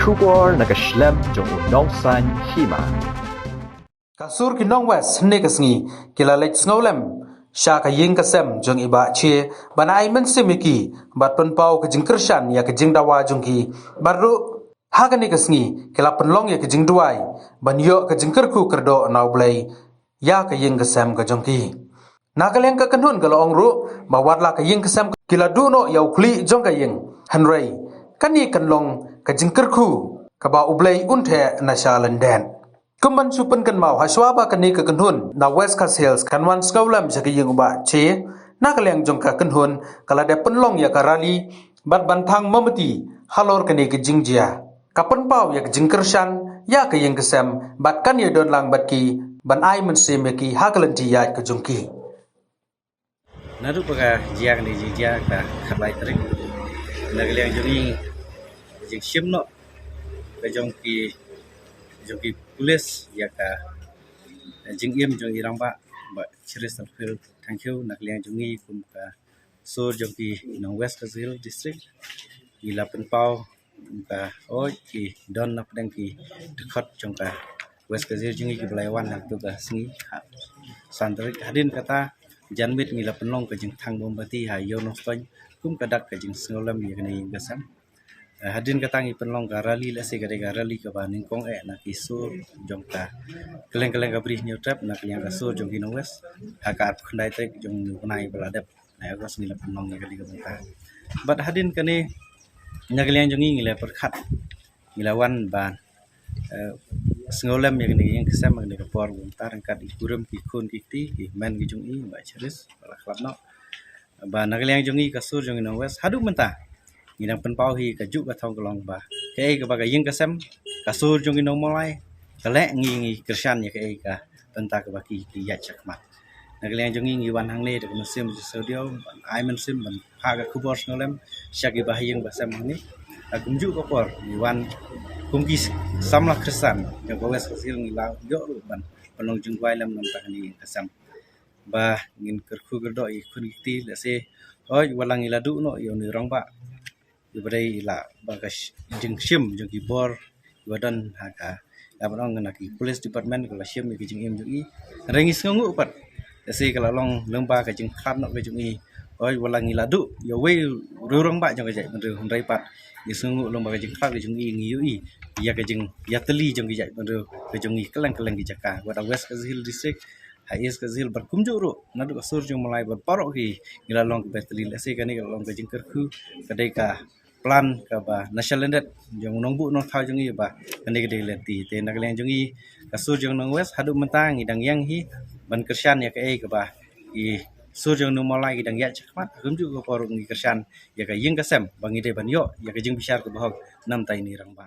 Kubor nakaslem jong nongsan hima. Kasur kinong west ne kasngi kila lech snowlem sha ka ying kasem jong iba che bana ai men semiki bat pen pau ka jing kershan ya ka jing dawa jong ki baru haga ne kasngi kila penlong ya ka jing duai ban yo ka jing kerku kerdo nau blai ya ka ying kasem ka jong ki nagaleng ka kanhun ka loong ru bawat la ka ying kasem kila duno ya ukli jong ka ying hanrei kani kanlong ka jing kerku ka ba ublai unthe na sha lenden Kumban supen kan mau haswaba kan ni ka kanhun na West Coast Hills kan wan skaulam sa kiyeng ba che na kaleng jong ka kanhun kala de penlong ya karali bat bantang mamati halor kan ni ka jingjia kapan pau ya ka jingkershan ya ka yeng kesem bat kan ya don lang bat ki ban ai men se me ki hakalanti ya ka jongki Nadu paga jiak ni jia ka khabai trik nagliang jongi jing shimno ka jongki pulis ya ka jing im jong irang ba chiris alfil thank you nagliang jongi kum ka sur jongki nong West Coast Hill district ila pen pau ka oi ki don nap deng ki dekat jong ka West Coast Hill jongi ki belaiwan nak tu ka singi sandrik hadin kata janmit ngila penlong ka jing thang bombati ha yo no stoin kum kadak ka jing snolam ya ni gasam hadin katangi penlong ka rali la se ka rali ka baning kong na kisur jong ka keleng ka brih new trap na yang ka sur jong kino west ha ka khandai trek jong nai baladap na ya ros ngila penlong ya kali ka bangka bat hadin kani nyagaliang jongi ngila perkhat ngila wan ban snolam ya ni yang kesam ni ka por tar kat ikurum ki khun ki ti ki men ki jong i ba cheris bala klap no ba nagaliang jongi ka sur jong no west hadu menta ngidang penpau hi ka juk ka thong kalong ba ke ka ba ka ying kasem ka sur jong no molai ka le ngi kershan ya ke ka tenta ka ba ki ya chakmat nagaliang jongi ngi wan hang ne de musim studio ai men sim ban ha ka kubor snolam syagi ba ying ba sam ni akum juk ka por ngi wan kumki samlah kesan yang kawes hasil ngilau yo ban penong jungwai lam nam tak ni kasam ba ngin kerku gerdo I kun ti la se oi walang iladu no yo ni rong ba ibrai la bagas jing sim jung ki bor wadan haka la banong ngana ki police department kala sim ki jing im jung I rengis ngungu pat la se kala long lomba ka jing khat no ka jung I oi walang iladu yo we rurong ba jong ka jai benru hundai pat isungu lomba ka jing khat ka jung I ngi yu I ya ka jing ya teli jong ki jai benru ka jung I kelang ki jaka wada West Coast Hill district Hais ka zil bar kumjuru nadu ka sur jong mulai bar parok ki ngila long ka beteli la se ka ni ka long ka jing kerku kadai ka plan ka ba national landet jong nongbu nong thau jong I ba kani ka de lenti te nak leng jong I ka sur jong nong west hadu mentang idang yang hi ban kershan ya ka e ka ba I sur jong nong mulai idang ya chakmat kumju ka porok ni kershan ya ka ying ka sem bangi de ban yo ya ka jing bishar ka bahok nam tai ni rang ba